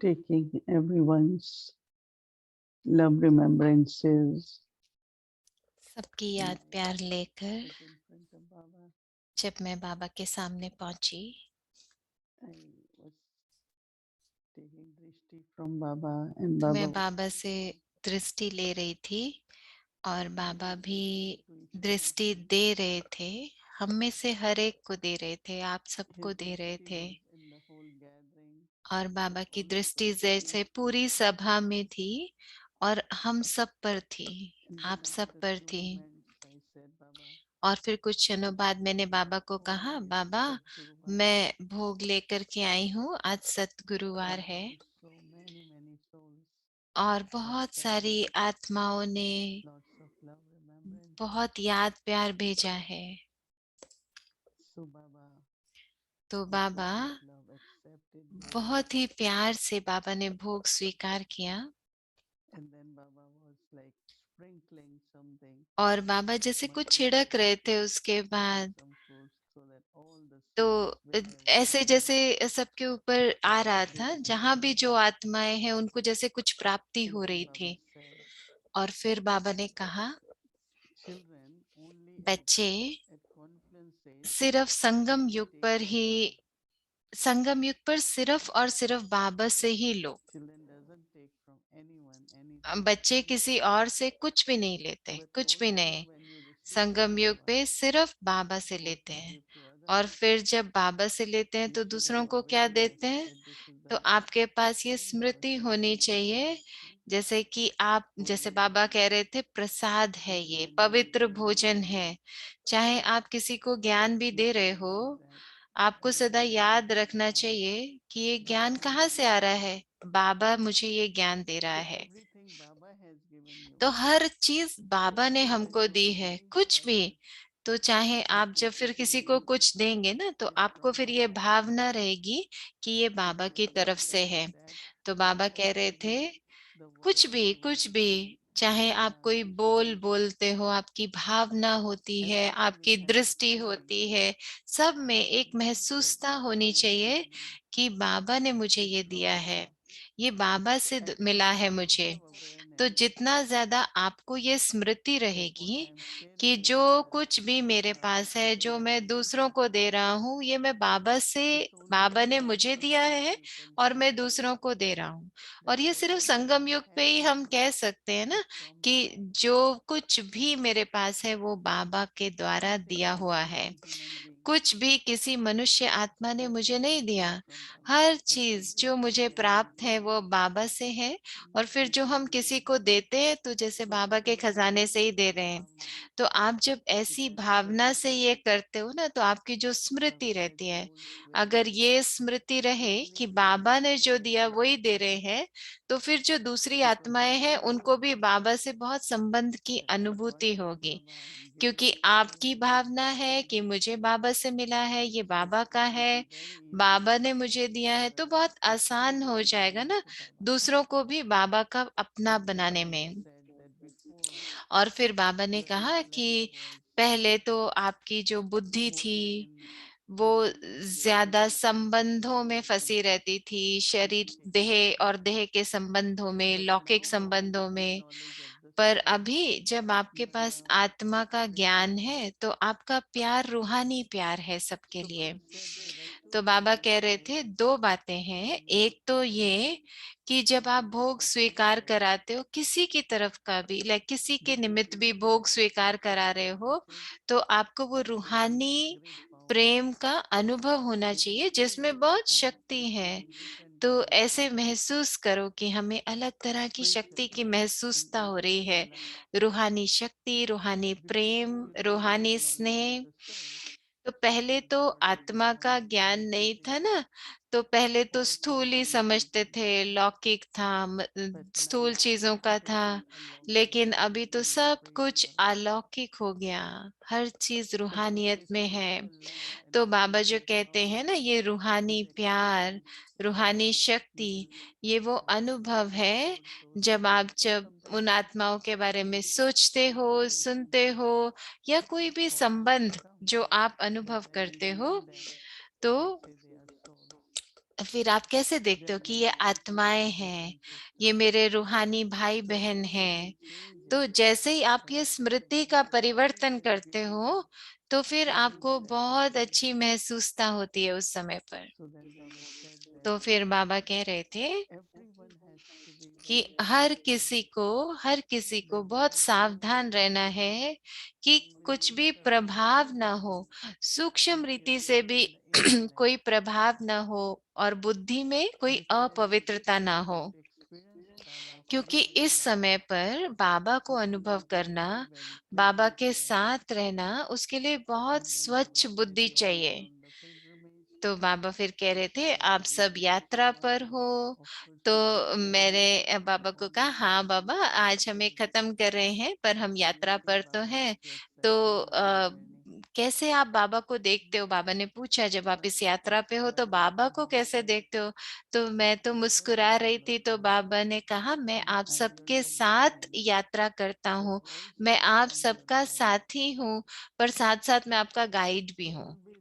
taking everyone's love remembrances. सबकी याद प्यार लेकर In front of Baba, जब मैं बाबा के सामने पहुंची, I was taking drishti from Baba, and तो Baba मैं was बाबा से दृष्टि ले रही थी और बाबा भी giving to each one of दृष्टि us. दे रहे थे। हम में से हर एक को दे रहे थे, आप His सबको दे रहे drishti थे। was in the whole gathering, और बाबा की all of दृष्टि us, जैसे पूरी सभा में थी और हम सब पर थी, and आप then सब after पर few थी। moments, I said, Baba, और फिर कुछ क्षणों बाद मैंने बाबा को कहा, oh, बाबा Sadguruvar, मैं भोग लेकर के आई हूँ, आज सतगुरुवार and है now so many souls और have बहुत sent सारी आत्माओं ने lots of love remembrances. बहुत याद प्यार भेजा है। So Baba, तो with so Baba much love, accepted those. बहुत ही प्यार से बाबा ने भोग स्वीकार किया। And then Baba was like sprinkling something, और बाबा जैसे कुछ mustard छिड़क रहे थे उसके on बाद, some fruits so that all the तो souls, wherever they ऐसे are, जैसे सबके ऊपर आ रहा they था, will जहां भी receive. जो आत्माएं हैं उनको जैसे कुछ प्राप्ति And हो then रही Baba थी। said, और फिर बाबा ने कहा, children only बच्चे at conference stage सिर्फ they संगम can युग take पर from ही, Baba. संगम युग पर सिर्फ और सिर्फ बाबा से ही लो। Children doesn't take from anyone anything. बच्चे किसी और से कुछ भी नहीं लेते, But कुछ भी also नहीं। when you receive from संगम युग Baba, पे सिर्फ बाबा से लेते also हैं। give to other और people. फिर जब बाबा से लेते हैं You तो should have दूसरों को क्या awareness देते हैं? that this is the तो आपके पास ये स्मृति होनी prasad of चाहिए, Baba. जैसे कि आप, जैसे Holy, बाबा कह रहे थे, प्रसाद है, holy ये remembrances. पवित्र भोजन है। चाहे आप किसी को ज्ञान भी You दे should रहे हो, remember that आपको this सदा is याद given from रखना Baba. चाहिए कि ये ज्ञान कहाँ से आ रहा है। बाबा मुझे ये ज्ञान दे रहा So है। everything Baba has given you. तो हर चीज बाबा ने Whatever हमको you दी will है, give कुछ भी। others, तो चाहे you आप should जब फिर feel किसी को that कुछ देंगे ना, तो is आपको from फिर ये Baba. भावना रहेगी कि ये So बाबा की Baba was तरफ से guiding है। that तो बाबा कह रहे whatever थे, the कुछ words भी, you will कुछ भी, speak, चाहे the आप कोई बोल visions, बोलते हो, आपकी भावना होती है, everything आपकी will have a दृष्टि feeling होती है, सब में एक that महसूसता Baba होनी has चाहिए given me. कि बाबा ने मुझे This is ये from दिया है, Baba. ये बाबा So से at मिला least है you मुझे। have तो awareness जितना ज्यादा आपको ये स्मृति that what रहेगी I am कि sharing with जो others कुछ भी is मेरे Baba's पास है, given जो मैं benefit. दूसरों को दे रहा हूँ, ये मैं बाबा से, So slowly, बाबा ने slowly, मुझे one दिया by है one, you can और feel मैं दूसरों को दे रहा हूँ। that और ये सिर्फ whatever संगम I युग पे have ही with हम me कह सकते हैं is ना from कि Baba. जो कुछ भी मेरे पास है वो बाबा के द्वारा Nothing दिया from हुआ है। any human being. कुछ भी किसी मनुष्य आत्मा ने मुझे नहीं Everything दिया। is from Baba. Her And चीज जो everything मुझे can be प्राप्त है given वो बाबा से है। और फिर to जो हम किसी anyone. को देते हैं तो जैसे So बाबा के slowly you खजाने will से ही दे receive रहे हैं। bhavna. तो आप जब कि ऐसी that भावना से whatever ये करते हो ना, तो आपकी जो Baba स्मृति has रहती है, told will अगर be, ये स्मृति रहे कि definitely बाबा ने जो that दिया will वही दे happen. रहे हैं, तो फिर जो दूसरी Because आत्माएं हैं everyone उनको भी knows बाबा से बहुत संबंध की that अनुभूति whatever होगी। Baba I am giving, क्योंकि आपकी भावना है कि मुझे बाबा से मिला है, ये बाबा का it है, is very easy बाबा ने मुझे दिया है, for तो us बहुत to आसान give हो and जाएगा belong ना to Baba. दूसरों को भी बाबा का अपना And then बनाने Baba में। said that before और फिर बाबा ने your कहा intellect कि was पहले तो आपकी जो बुद्धि only थी in वो the ज्यादा physical संबंधों में physical फंसी रहती थी, शरीर, thing. देह और देह के संबंधों में, But लौकिक now when you संबंधों have में। knowledge of the पर soul, अभी जब आपके your पास love आत्मा is का ज्ञान spiritual. है तो आपका प्यार रूहानी प्यार है सबके So लिए। Baba said there are two तो things बाबा in कह रहे life थे, दो बातें हैं। when you एक तो ये कि जब आप give भोग of स्वीकार anyone, कराते हो किसी की तरफ का भी, लाइक किसी के that you निमित्त feel भी that भोग स्वीकार करा रहे हो, remembrances तो आपको वो having रूहानी great power. प्रेम का अनुभव होना If you चाहिए feel जिसमें that बहुत I am शक्ति है। receiving different तो different ऐसे महसूस करो कि हमें अलग तरह की spiritual शक्ति की power in महसूसता हो each रही है। life. रूहानी शक्ति, रूहानी Before Prem, you didn't have रूहानी knowledge of स्नेह। the soul, तो पहले then तो what will आत्मा become का from ज्ञान the नहीं था physical ना, तो पहले तो all from स्थूल ही sensory समझते things. थे, लौकिक था, But स्थूल now चीजों का था। everything alaukic लेकिन is अभी तो very सब कुछ spiritual. अलौकिक हो गया, हर चीज So Baba रूहानियत is में है। spiritual love and तो बाबा जो spiritual कहते power हैं ना, ये is रूहानी प्यार, experienced रूहानी with शक्ति, ये वो अनुभव whenever है God shows जब you आप, or जब sometimes उन आत्माओं के बारे में सोचते हो, सुनते situations हो, या कोई भी or संबंध come. जो आप So अनुभव when we करते हो, feel that तो okay they are souls, फिर आप कैसे देखते हो कि ये आत्माएं हैं, ये मेरे रूहानी भाई बहन हैं। तो जैसे ही आप ये स्मृति का परिवर्तन करते हो, तो फिर आपको बहुत अच्छी महसूसता होती है उस समय पर। So then Baba said that तो फिर बाबा कह रहे थे everyone has to be कि very हर किसी को बहुत सावधान रहना है कि कुछ भी physical प्रभाव ना हो, सूक्ष्म रीति से भी in the intellect, कोई प्रभाव ना हो, और बुद्धि में कोई because अपवित्रता ना हो। that experience Baba क्योंकि fully, इस समय पर बाबा को it अनुभव is करना, very, very बाबा के critical. साथ रहना, उसके लिए बहुत And then Baba स्वच्छ said बुद्धि that we are चाहिए। on the pilgrimage, तो बाबा फिर कह रहे थे आप we सब have यात्रा पर हो। completed of तो course we have मैंने बाबा को कहा, completed हाँ the बाबा आज हमें pilgrimage. खत्म कर रहे हैं, पर हम यात्रा Then पर तो Baba हैं। just तो said, how is the journey? कैसे आप बाबा को देखते हो? बाबा ने पूछा, जब आप इस यात्रा पे हो तो बाबा को कैसे देखते हो? तो मैं तो मुस्कुरा रही थी। तो बाबा ने कहा, मैं आप I am your सबके साथ companion, यात्रा करता but हूँ, मैं also आप I am your सबका guide. साथी हूँ, पर साथ साथ मैं आपका गाइड भी So हूँ। always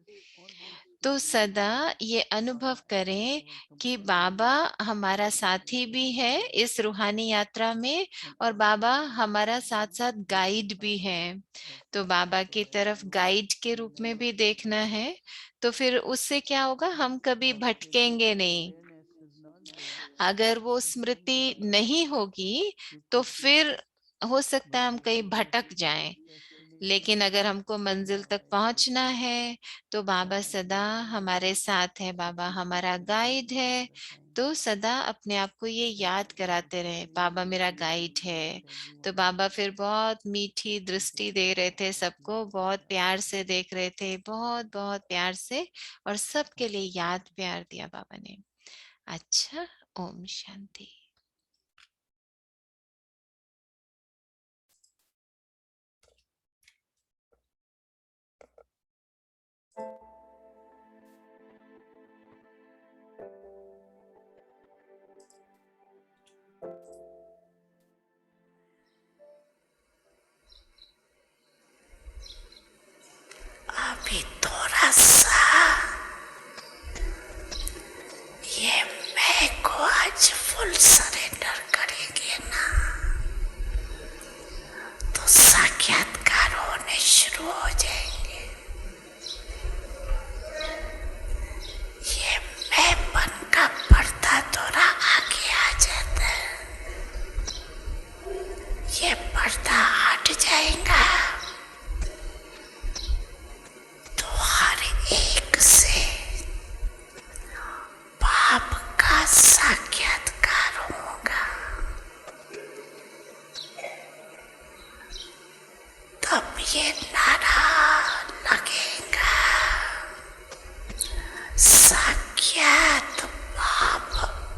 तो keep in सदा mind ये अनुभव Baba as करें our कि companion बाबा हमारा in this साथी भी है यात्रा, इस रूहानी यात्रा में, and और बाबा also हमारा साथ साथ like गाइड भी Baba है। has तो said बाबा so की that तरफ you गाइड के will रूप में never भी देखना wander. है। तो फिर उससे क्या होगा, हम कभी But if भटकेंगे that नहीं। awareness is not there, अगर वो then स्मृति Baba नहीं said होगी you तो could be फिर lost. हो सकता But है हम to कहीं reach the भटक जाएं। destination, लेकिन अगर हमको then मंजिल Baba तक is पहुंचना with you. है तो बाबा Baba सदा is always हमारे साथ है, to बाबा keep you हमारा गाइड reminded all है। the time तो सदा अपने आप को ये that याद Baba is कराते रहे, very, बाबा मेरा very गाइड close है। with तो everyone. बाबा फिर बहुत मीठी And दृष्टि then दे रहे Baba थे said, सबको, Namaste बहुत प्यार Baba. से देख रहे थे, बहुत बहुत प्यार से, और सबके लिए Okay. याद प्यार दिया बाबा ने। अच्छा, ओम शांति। अभी थोड़ा सा ये मैं को आज फुल सरेंडर करेंगे ना, तो साक्षात्कार होने शुरू हो जाएंगे। ये मैं बन का पर्दा थोड़ा आगे आ जाता है, ये पर्दा हट जाएगा तो हर एक से बाप का साक्षात्कार होगा। तब ये नारा लगेगा, साक्षात बाप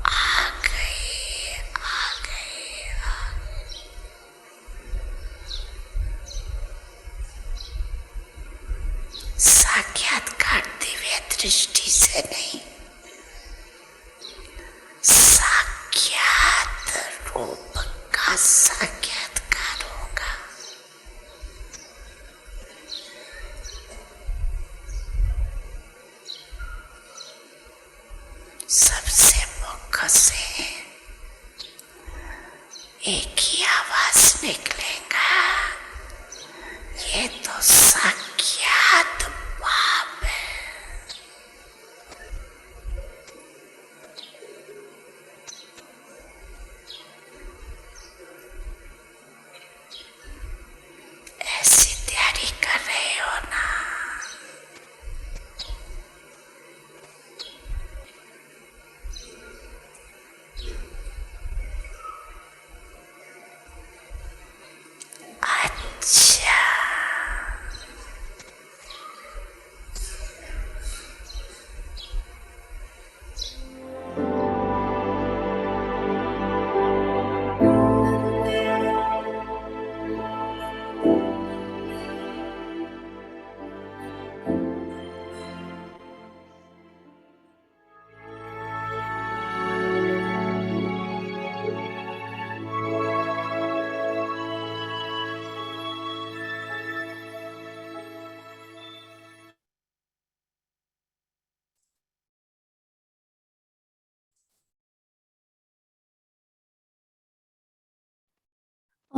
आ गए, आ गए, आ गए। साक्षात्कार दिव्य दृष्टि से नहीं, साक्षात रूप का साक्षात्कार होगा। सबसे मुख से एक ही आवाज निकलेगा, ये तो साक्षात बाप है। ऐसी तैयारी कर रहे हो ना?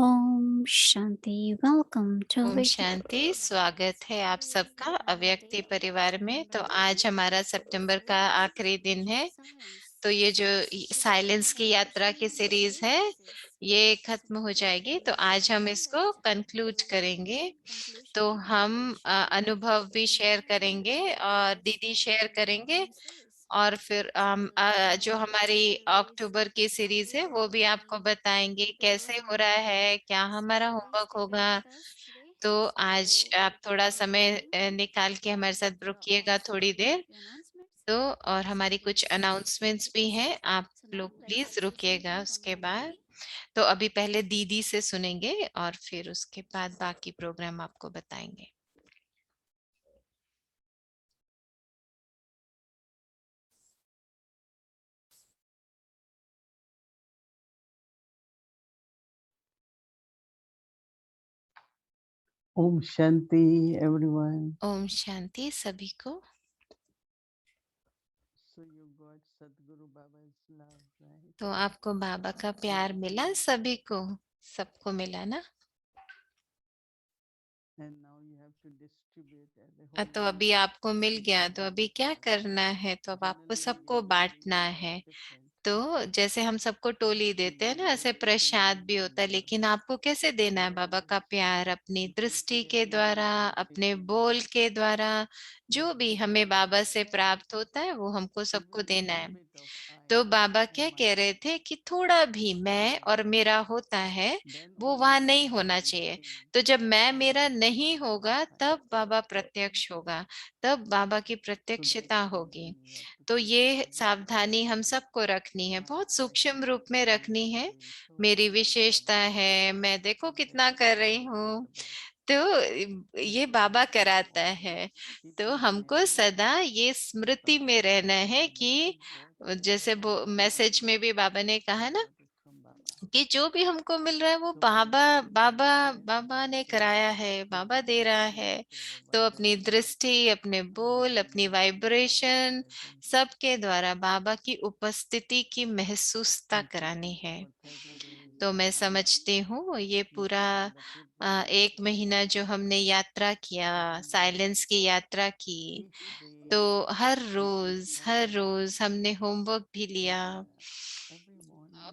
Om Shanti. Welcome to Om Avyakti. शांति। स्वागत है आप सबका अव्यक्ति परिवार में। तो आज हमारा सितंबर का आखिरी दिन है। तो ये जो साइलेंस की यात्रा की सीरीज है ये खत्म हो जाएगी, तो आज हम इसको कंक्लूड करेंगे। तो हम अनुभव भी शेयर करेंगे और दीदी शेयर करेंगे, और फिर जो हमारी अक्टूबर की सीरीज है वो भी आपको बताएंगे कैसे हो रहा है, क्या हमारा होमवर्क होगा। तो आज आप थोड़ा समय निकाल के हमारे साथ रुकिएगा थोड़ी देर। तो और हमारी कुछ अनाउंसमेंट्स भी हैं, आप लोग प्लीज रुकिएगा उसके बाद। तो अभी पहले दीदी से सुनेंगे और फिर उसके बाद बाकी प्रोग्राम आपको बताएंगे। Om Shanti, everyone. Om Shanti सभी को। So you got Sadhguru Baba's love, right? तो आपको बाबा का प्यार मिला, सभी को, सबको मिला ना। And now you have to distribute as a whole तो अभी universe. आपको मिल गया, तो अभी क्या करना है, तो अब आपको सबको बांटना है। तो जैसे हम सबको टोली देते हैं ना, ऐसे प्रसाद भी होता है, लेकिन आपको कैसे देना है बाबा का प्यार? अपनी दृष्टि के द्वारा, अपने बोल के द्वारा, जो भी हमें बाबा से प्राप्त होता है वो हमको सबको देना है। तो बाबा क्या कह रहे थे कि थोड़ा भी मैं और मेरा होता है वो वहां नहीं होना चाहिए। तो जब मैं मेरा नहीं होगा तब बाबा प्रत्यक्ष होगा, तब बाबा की प्रत्यक्षता होगी। तो ये सावधानी हम सबको रखनी है, बहुत सूक्ष्म रूप में रखनी है। मेरी विशेषता है, मैं देखो कितना कर रही हूँ, तो ये बाबा कराता है। तो हमको सदा ये स्मृति में रहना है कि जैसे वो मैसेज में भी बाबा ने कहा ना कि जो भी हमको मिल रहा है वो बाबा बाबा बाबा ने कराया है, बाबा दे रहा है। तो अपनी दृष्टि, अपने बोल, अपनी वाइब्रेशन, सबके द्वारा बाबा की उपस्थिति की महसूसता करानी है। तो मैं समझती हूँ ये पूरा 1 महीना जो हमने यात्रा किया, साइलेंस की यात्रा की, तो हर रोज हमने होमवर्क भी लिया।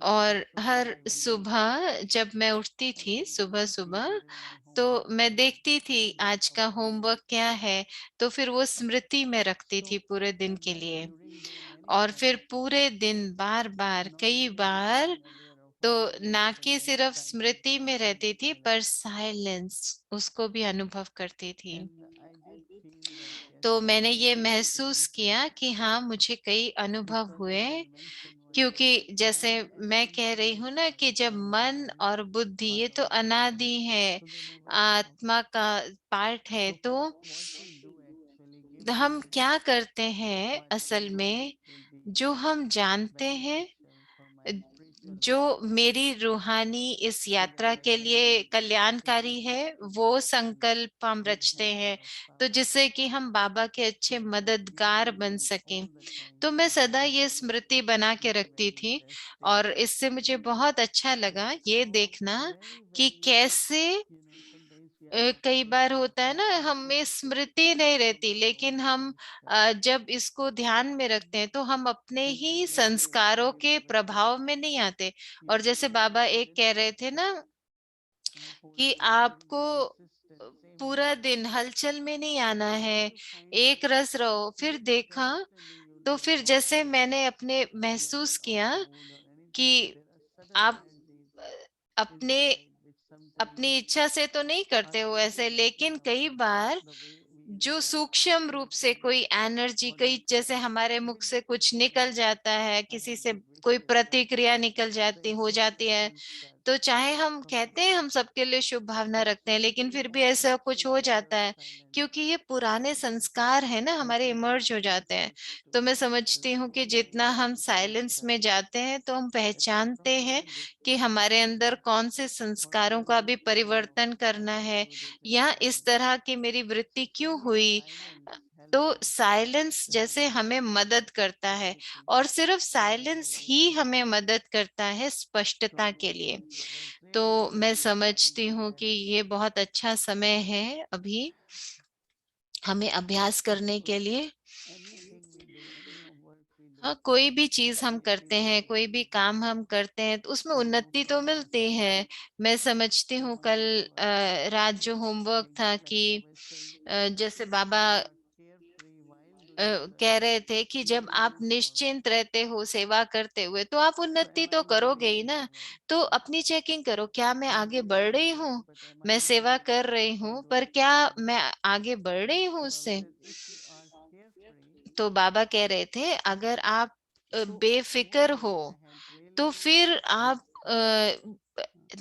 और हर सुबह जब मैं उठती थी, सुबह सुबह, तो मैं देखती थी आज का होमवर्क क्या है, तो फिर वो स्मृति में रखती थी पूरे दिन के लिए। और फिर पूरे दिन बार बार कई बार, तो ना कि सिर्फ स्मृति में रहती थी पर साइलेंस उसको भी अनुभव करती थी। तो मैंने ये महसूस किया कि हाँ, मुझे कई अनुभव हुए। क्योंकि जैसे मैं कह रही हूँ ना कि जब मन और बुद्धि ये तो अनादि है, आत्मा का पार्ट है, तो हम क्या करते हैं असल में, जो हम जानते हैं, जो मेरी रूहानी इस यात्रा के लिए कल्याणकारी है, वो संकल्प हम रचते हैं, तो जिससे कि हम बाबा के अच्छे मददगार बन सकें। तो मैं सदा ये स्मृति बना के रखती थी, और इससे मुझे बहुत अच्छा लगा ये देखना कि कैसे कई बार होता है ना, हमें स्मृति नहीं रहती, लेकिन हम जब इसको ध्यान में रखते हैं तो हम अपने ही संस्कारों के प्रभाव में नहीं आते। और जैसे बाबा एक कह रहे थे ना कि आपको पूरा दिन हलचल में नहीं आना है, एक रस रहो। फिर देखा, तो फिर जैसे मैंने अपने महसूस किया कि आप अपने अपनी इच्छा से तो नहीं करते हो ऐसे, लेकिन कई बार जो सूक्ष्म रूप से कोई एनर्जी, कई जैसे हमारे मुख से कुछ निकल जाता है, किसी से कोई प्रतिक्रिया निकल जाती हो जाती है, तो चाहे हम कहते हैं हम सबके लिए शुभ भावना रखते हैं, लेकिन फिर भी ऐसा कुछ हो जाता है, क्योंकि ये पुराने संस्कार है ना, हमारे इमर्ज हो जाते हैं। तो मैं समझती हूँ कि जितना हम साइलेंस में जाते हैं तो हम पहचानते हैं कि हमारे अंदर कौन से संस्कारों का भी परिवर्तन करना है, या इस तरह की मेरी वृत्ति क्यों हुई। तो साइलेंस जैसे हमें मदद करता है, और सिर्फ साइलेंस ही हमें मदद करता है स्पष्टता के लिए। तो मैं समझती हूँ कि ये बहुत अच्छा समय है अभी हमें अभ्यास करने के लिए। हाँ, कोई भी चीज हम करते हैं, कोई भी काम हम करते हैं, तो उसमें उन्नति तो मिलती है। मैं समझती हूँ कल रात जो होमवर्क था कि जैसे बाबा कह रहे थे कि जब आप निश्चिंत रहते हो सेवा करते हुए, तो आप उन्नति तो करोगे ही ना। तो अपनी चेकिंग करो, क्या मैं आगे बढ़ रही हूँ? मैं सेवा कर रही हूँ, पर क्या मैं आगे बढ़ रही हूँ उससे? तो बाबा कह रहे थे, अगर आप बेफिक्र हो, तो फिर आप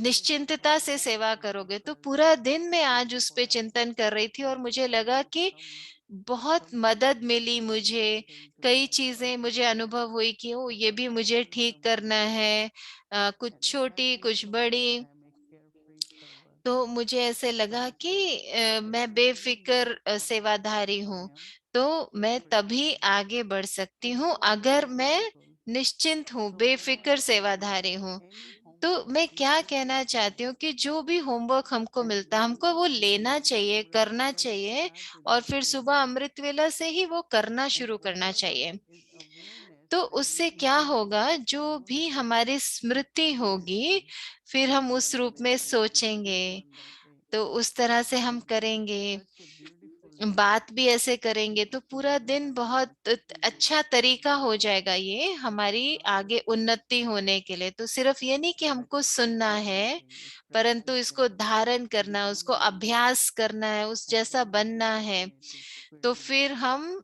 निश्चिंतता से सेवा करोगे। तो पूरा दिन मैं आज उस पे चिंतन कर रही थी, और मुझे लगा कि बहुत मदद मिली मुझे। कई चीजें मुझे अनुभव हुई कि ओ, ये भी मुझे ठीक करना है, कुछ छोटी कुछ बड़ी। तो मुझे ऐसे लगा कि मैं बेफिक्र सेवाधारी हूँ। तो मैं तभी आगे बढ़ सकती हूँ अगर मैं निश्चिंत हूँ, बेफिक्र सेवाधारी हूँ। तो मैं क्या कहना चाहती हूँ कि जो भी होमवर्क हमको मिलता है, हमको वो लेना चाहिए, करना चाहिए, और फिर सुबह अमृत वेला से ही वो करना शुरू करना चाहिए। तो उससे क्या होगा, जो भी हमारी स्मृति होगी, फिर हम उस रूप में सोचेंगे, तो उस तरह से हम करेंगे, बात भी ऐसे करेंगे, तो पूरा दिन बहुत अच्छा तरीका हो जाएगा ये हमारी आगे उन्नति होने के लिए। तो सिर्फ ये नहीं कि हमको सुनना है, परंतु इसको धारण करना, उसको अभ्यास करना है, उस जैसा बनना है। तो फिर हम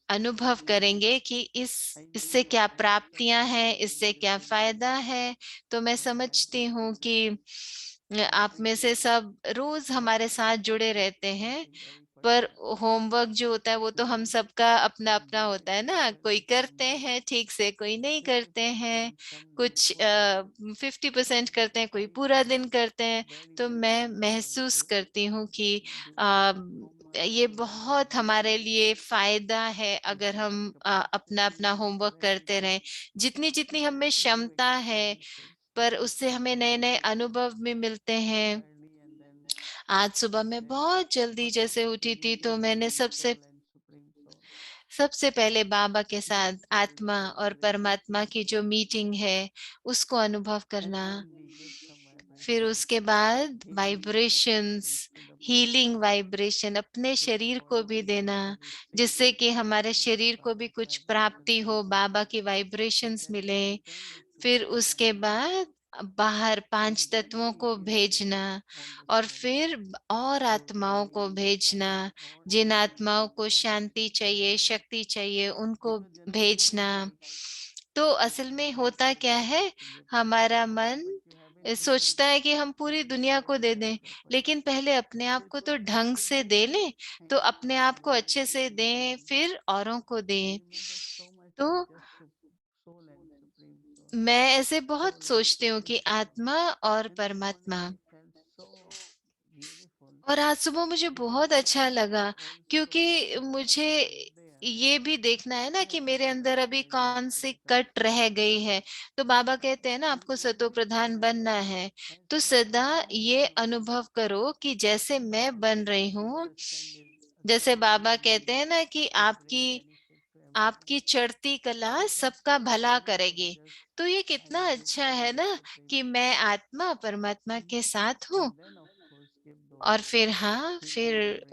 अनुभव करेंगे कि इससे क्या प्राप्तियां हैं, इससे क्या फायदा है। तो मैं समझती हूँ कि आप में से सब रोज हमारे साथ जुड़े रहते हैं, पर होमवर्क जो होता है वो तो हम सबका अपना अपना होता है ना। कोई करते हैं ठीक से, कोई नहीं करते हैं, कुछ 50% करते हैं, कोई पूरा दिन करते हैं। तो मैं महसूस करती हूँ कि ये बहुत हमारे लिए फायदा है अगर हम अपना अपना होमवर्क करते रहें। जितनी जितनी हमें क्षमता है, पर उससे हमें नए नए अनुभव भी मिलते हैं। आज सुबह मैं बहुत जल्दी जैसे उठी थी, तो मैंने सबसे सबसे पहले बाबा के साथ आत्मा और परमात्मा की जो मीटिंग है उसको अनुभव करना। फिर उसके बाद वाइब्रेशंस, हीलिंग वाइब्रेशन अपने शरीर को भी देना, जिससे कि हमारे शरीर को भी कुछ प्राप्ति हो, बाबा की वाइब्रेशंस मिले। फिर उसके बाद बाहर 5 तत्वों को भेजना, और फिर और आत्माओं को भेजना, जिन आत्माओं को शांति चाहिए, शक्ति चाहिए, उनको भेजना। तो असल में होता क्या है, हमारा मन सोचता है कि हम पूरी दुनिया को दे दें, लेकिन पहले अपने आप को तो ढंग से दे लें, तो अपने आप को अच्छे से दें, फिर औरों को दें। तो मैं ऐसे बहुत सोचती हूँ कि आत्मा और परमात्मा। और आज सुबह मुझे बहुत अच्छा लगा, क्योंकि मुझे ये भी देखना है ना कि मेरे अंदर अभी कौन सी कट रह गई है। तो बाबा कहते हैं ना, आपको सतो प्रधान बनना है, तो सदा ये अनुभव करो कि जैसे मैं बन रही हूँ, जैसे बाबा कहते हैं ना कि आपकी आपकी चढ़ती कला सबका भला करेगी। तो ये कितना अच्छा है ना कि मैं आत्मा परमात्मा के साथ हूँ। और फिर हाँ, फिर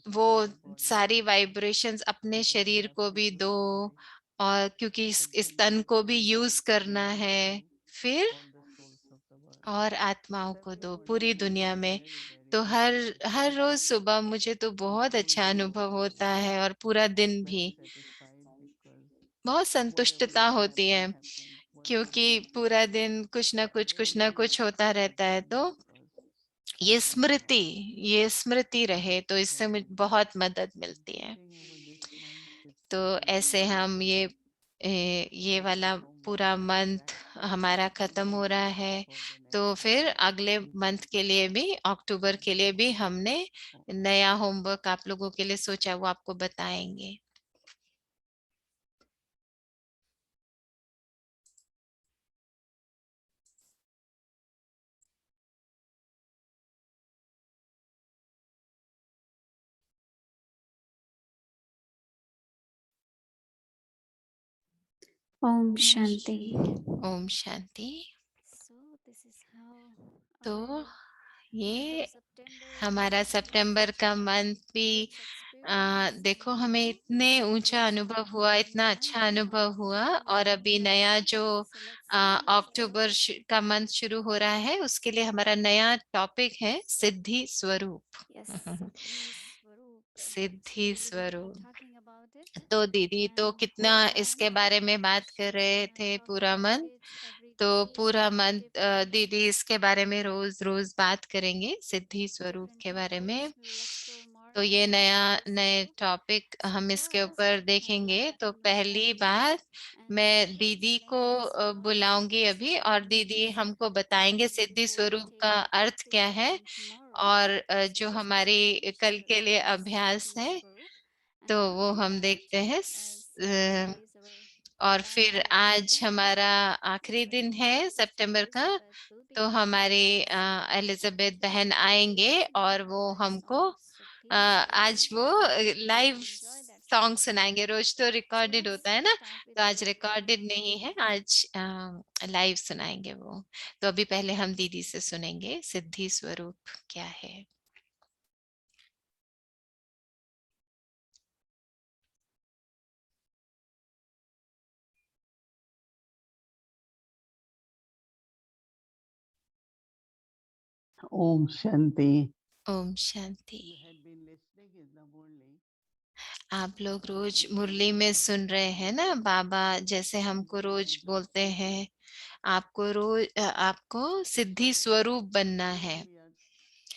वो सारी वाइब्रेशंस अपने शरीर को भी दो, और क्योंकि इस तन को भी यूज करना है, फिर और आत्माओं को दो पूरी दुनिया में। तो हर हर रोज सुबह मुझे तो बहुत अच्छा अनुभव होता है, और पूरा दिन भी बहुत संतुष्टता होती है, क्योंकि पूरा दिन कुछ ना कुछ होता रहता है। तो ये स्मृति ये स्मृति रहे, तो इससे मुझे बहुत मदद मिलती है। तो ऐसे हम ये वाला पूरा मंथ हमारा खत्म हो रहा है, तो फिर अगले मंथ के लिए भी, अक्टूबर के लिए भी हमने नया होमवर्क आप लोगों के लिए सोचा, वो आपको बताएंगे। Om Shanti. Om Shanti. So this is how तो our month of ये September हमारा has been सितंबर का मंथ भी great experience देखो and हमें now इतने ऊंचा let's अनुभव start हुआ, the इतना अच्छा Monday अनुभव month हुआ, और with अभी नया जो so let's see अक्टूबर का मंथ शुरू हो रहा है, उसके लिए हमारा नया टॉपिक है सिद्धि स्वरूप। yes Siddhi Swarup Siddhi so Didi will be स्वरूप। talking about it तो दीदी तो and कितना whole इसके month बारे में बात कर she's रहे gonna थे, talk पूरा about मंथ। it every तो day पूरा with मंथ different दीदी इसके बारे में रोज रोज बात करेंगे, सिद्धि स्वरूप different के बारे में। topics we will explore more तो ये about नया Siddhi नए Swarup टॉपिक so हम for इसके us ऊपर we have देखेंगे। तो Anna पहली Shanti बात and मैं she will दीदी को explain us what बुलाऊंगी Siddhi अभी, और Swarup दीदी means हमको बताएंगे and सिद्धि before we स्वरूप take का the अर्थ क्या practice है, and tomorrow और जो Sister हमारी Swarup कल shall के लिए introduce अभ्यास Siddhi है, Swarup तो and वो after हम that देखते हैं। as today is our और last फिर day of आज September हमारा आखिरी so दिन है Sister सितंबर का, Elizabeth will be तो teaching हमारी us एलिजाबेथ बहन so आएंगे let's और learn a वो nice हमको song so please आज वो listen and live enjoy that song song सुनाएंगे। रोज तो so रिकॉर्डेड let's होता है ना, start with तो आज our रिकॉर्डेड नहीं है, आज लाइव सुनाएंगे वो। तो अभी पहले हम दीदी से सुनेंगे सिद्धि स्वरूप क्या है। Om Shanti. Om Shanti. You had been listening in the Murli. आप लोग रोज मुरली में सुन रहे हैं ना, बाबा जैसे हमको रोज बोलते हैं, आपको रोज आपको सिद्धि स्वरूप बनना है। We are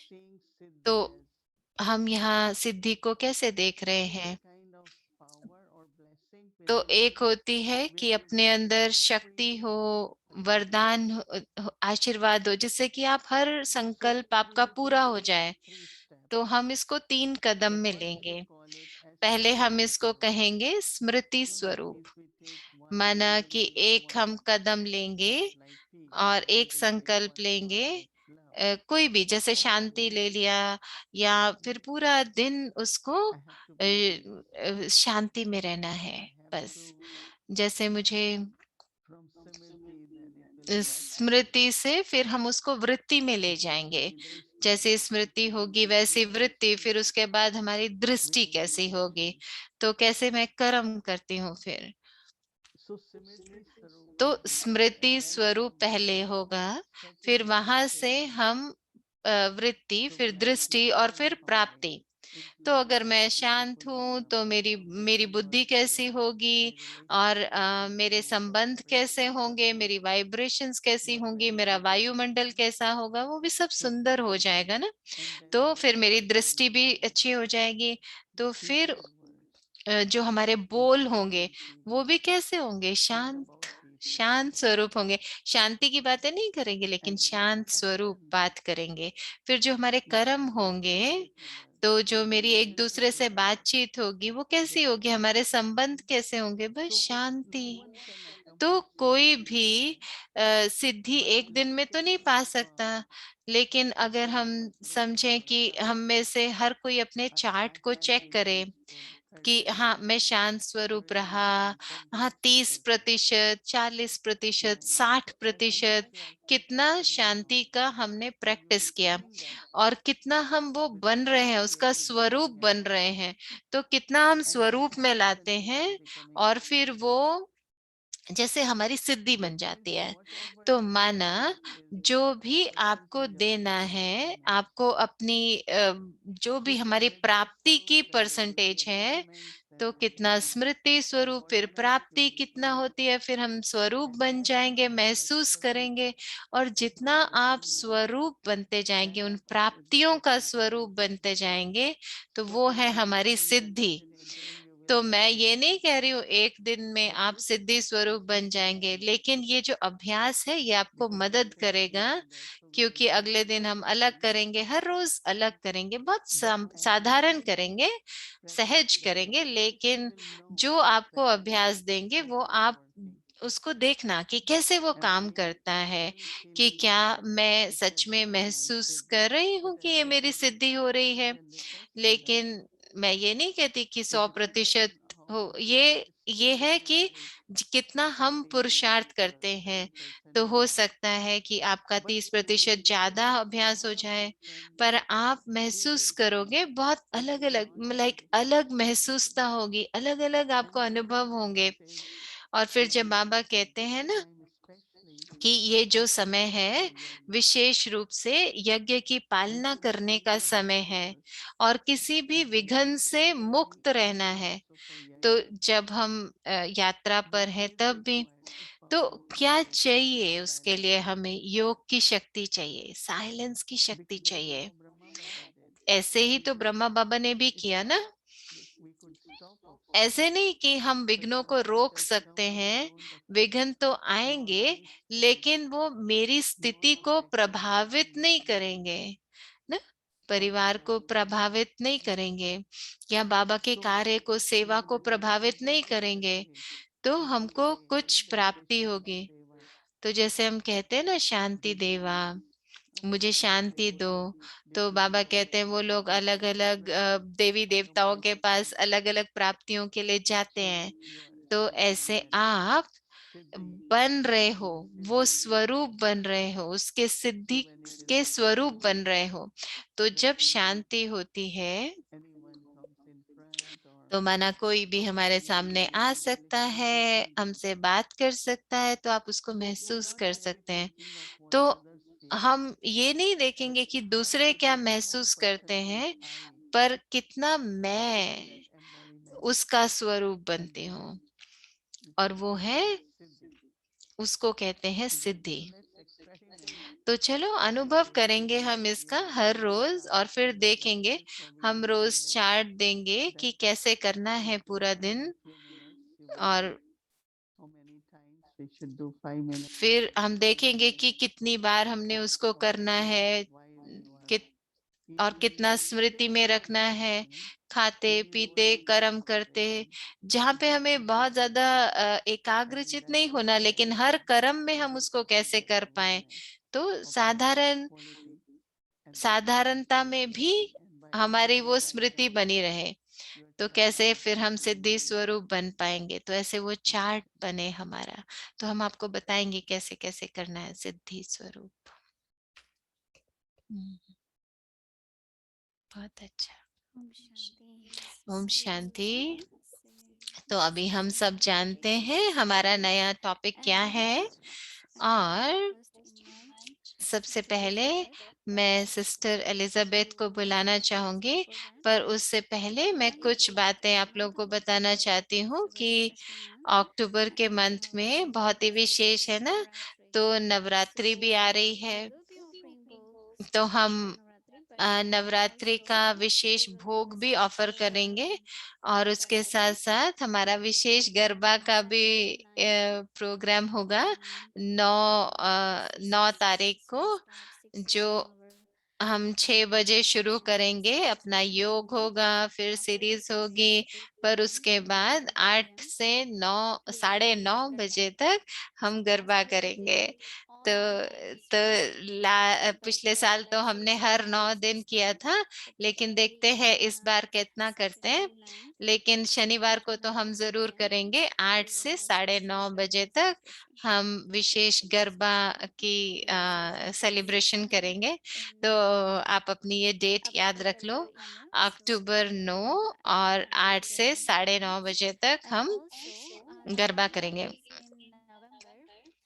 seeing तो Siddhi as हम यहाँ सिद्धि को कैसे देख रहे having हैं? a kind of power or blessing तो within एक us होती है where कि we अपने get अंदर some शक्ति freedom हो, from within. वरदान आशीर्वाद हो, जिससे कि आप हर So संकल्प we आपका will पूरा take हो it जाए। in 3 steps. तो हम इसको 3 कदम The में first we लेंगे। call it as पहले हम Smriti इसको Swarup. कहेंगे स्मृति So that स्वरूप। means we take one माना कि individual एक one हम कदम लेंगे step like peace, और or we एक will take संकल्प one thought लेंगे, like love, कोई भी, जैसे or we शांति will ले say लिया, या फिर पूरा दिन उसको I have to be peace. शांति में रहना है I have बस। to, जैसे मुझे from Simriti, then it will be Vachita. स्मृति से फिर हम उसको वृत्ति में ले Then it will जाएंगे। be Drishti. जैसे स्मृति Then होगी it वैसी will be वृत्ति, फिर Kriya, उसके बाद हमारी दृष्टि where we कैसी will होगी, say. तो कैसे मैं कर्म करती हूँ फिर। So Simriti Swarup तो will be there, and Smriti then स्वरूप from पहले there, होगा, फिर second we will वहां से take love. हम वृत्ति, So फिर we have to दृष्टि, और calm फिर our प्राप्ति। mind, तो अगर including मैं if शांत suppose we हूँ come तो out मेरी from मेरी different बुद्धि works कैसी होगी, by और relationship, by मेरे food, by संबंध कैसे vibrations होंगे, around मेरी us, वाइब्रेशंस कैसी होंगी, whatever मेरा we do. वायुमंडल कैसा होगा, वो भी सब So, सुंदर हो जाएगा ना। and then तो फिर third मेरी we will दृष्टि भी say अच्छी हो जाएगी। तो फिर peaceful words, जो हमारे which बोल will होंगे be वो भी कैसे होंगे, speak शांत, about peace शांत only. स्वरूप होंगे। शांति की बातें नहीं करेंगे, लेकिन And then शांत स्वरूप actions, बात करेंगे। फिर जो हमारे my कर्म होंगे, relationship with others, तो my जो मेरी एक relationship दूसरे with से God, बातचीत होगी वो कैसी with होगी, God. हमारे संबंध कैसे होंगे, बस So no Shanti. one can तो accomplish कोई Siddhi भी overnight, सिद्धि but एक दिन we में तो नहीं can पा affirm सकता। लेकिन if अगर we हम have written समझें our कि हम chart. में से हर कोई अपने I चार्ट have को had चेक been करे peaceful कि हाँ 30%, मैं शांत स्वरूप रहा, 40%, हाँ 50%. 30%, 40%, Like, so every day 60%, we are कितना focusing शांति on. का हमने So you प्रैक्टिस will किया, find that और कितना हम वो with बन रहे हैं, practice, उसका with स्वरूप going बन ahead, रहे हैं। तो कितना हम and that स्वरूप में लाते eventually हैं, is becoming और फिर Siddhi. वो जैसे हमारी सिद्धि So बन it means जाती है। whatever तो you माना want is जो a भी आपको percentage of देना Siddhi है, within us. आपको अपनी जो So भी हमारी Simriti प्राप्ति की Swarup, then there will be percentage है, embodiments, then तो it will कितना be स्मृति स्वरूप, फिर embodiments प्राप्ति will कितना be होती है, फिर हम स्वरूप and बन as we जाएंगे, become महसूस करेंगे। explicit और of जितना our आप attainment, स्वरूप बनते जाएंगे, then उन that प्राप्तियों का explicitity स्वरूप will be बनते Siddhi. जाएंगे, तो So वो in है every हमारी single Siddhi. listening day you तो मैं ये नहीं कह रही हूँ एक दिन में आप सिद्धि स्वरूप बन जाएंगे, लेकिन ये जो अभ्यास है ये आपको मदद करेगा, क्योंकि अगले दिन हम अलग करेंगे, हर रोज अलग करेंगे, बहुत साधारण करेंगे, सहज करेंगे, लेकिन जो आपको अभ्यास देंगे वो आप उसको देखना कि कैसे वो काम करता है, कि क्या मैं सच में महसूस कर रही हूँ कि ये मेरी सिद्धि हो रही है। लेकिन मैं ये नहीं कहती कि 100% हो, ये है कि कितना हम पुरुषार्थ करते हैं। तो हो सकता है कि आपका 30% ज्यादा अभ्यास हो जाए, पर आप महसूस करोगे बहुत अलग अलग, लाइक अलग महसूसता होगी, अलग अलग आपको अनुभव होंगे। और फिर जब बाबा कहते हैं ना कि ये जो समय है विशेष रूप से यज्ञ की पालना करने का समय है और किसी भी विघ्न से मुक्त रहना है, तो जब हम यात्रा पर है तब भी, तो क्या चाहिए उसके लिए? हमें योग की शक्ति चाहिए, साइलेंस की शक्ति चाहिए। ऐसे ही तो ब्रह्मा बाबा ने भी किया ना। ऐसे नहीं कि हम विघ्नों को रोक सकते हैं, विघ्न तो आएंगे, लेकिन वो मेरी स्थिति को प्रभावित नहीं करेंगे ना, परिवार को प्रभावित नहीं करेंगे, या बाबा के कार्य को, सेवा को प्रभावित नहीं करेंगे, तो हमको कुछ प्राप्ति होगी। तो जैसे हम कहते हैं ना, शांति देवा, मुझे शांति दो, तो बाबा कहते हैं वो लोग अलग अलग देवी देवताओं के पास अलग अलग प्राप्तियों के लिए जाते हैं। तो ऐसे आप बन रहे हो, वो स्वरूप बन रहे हो, उसके सिद्धि के स्वरूप बन रहे हो। तो जब शांति होती है तो माना कोई भी हमारे सामने आ सकता है, हमसे बात कर सकता है, तो आप उसको महसूस कर सकते हैं। तो हम ये नहीं देखेंगे कि दूसरे क्या महसूस करते हैं, पर कितना मैं उसका स्वरूप बनती हूँ, और वो है, उसको कहते हैं सिद्धि। तो चलो अनुभव करेंगे हम इसका हर रोज, और फिर देखेंगे, हम रोज चार्ट देंगे कि कैसे करना है पूरा दिन, और फिर हम देखेंगे कि कितनी बार हमने उसको करना है, कित और कितना स्मृति में रखना है, खाते पीते कर्म करते, जहाँ पे हमें बहुत ज्यादा एकाग्रचित नहीं होना, लेकिन हर कर्म में हम उसको कैसे कर पाए। तो साधारणता में भी हमारी वो स्मृति बनी रहे, तो कैसे फिर हम सिद्धि स्वरूप बन पाएंगे। तो ऐसे वो चार्ट बने हमारा, तो हम आपको बताएंगे कैसे कैसे करना है सिद्धि स्वरूप। बहुत अच्छा। ओम शांति। तो अभी हम सब जानते हैं हमारा नया टॉपिक क्या है, और सबसे पहले मैं सिस्टर एलिजाबेथ को बुलाना चाहूंगी, पर उससे पहले मैं कुछ बातें आप लोगों को बताना चाहती हूँ कि अक्टूबर के मंथ में बहुत ही विशेष है ना, तो नवरात्रि भी आ रही है, तो हम नवरात्रि का विशेष भोग भी ऑफर करेंगे, और उसके साथ साथ हमारा विशेष गरबा का भी प्रोग्राम होगा 9 तारीख को, जो हम 6 बजे शुरू करेंगे, अपना योग होगा, फिर सीरीज होगी, पर उसके बाद 8 से 9, 9:30 बजे तक हम गरबा करेंगे। तो पिछले साल तो हमने हर 9 दिन किया था, लेकिन देखते हैं इस बार कितना करते हैं, लेकिन शनिवार को तो हम जरूर करेंगे, 8 से 9:30 बजे तक हम विशेष गरबा की सेलिब्रेशन करेंगे। तो आप अपनी ये डेट याद रख लो, अक्टूबर 9 और 8 से 9:30 बजे तक हम गरबा करेंगे।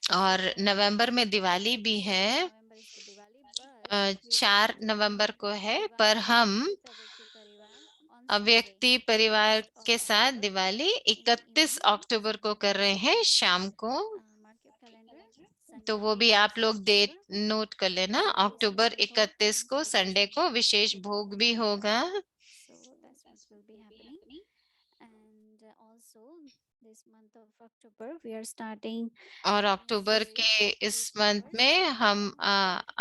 और नवंबर में दिवाली भी है, 4 नवंबर को है, पर हम व्यक्ति परिवार के साथ दिवाली 31 अक्टूबर को कर रहे हैं शाम को। तो वो भी आप लोग डेट नोट कर लेना, अक्टूबर 31 को संडे को विशेष भोग भी होगा। this month of October, we are starting और a अक्टूबर series के of इस 8 मंथ hours. में हम So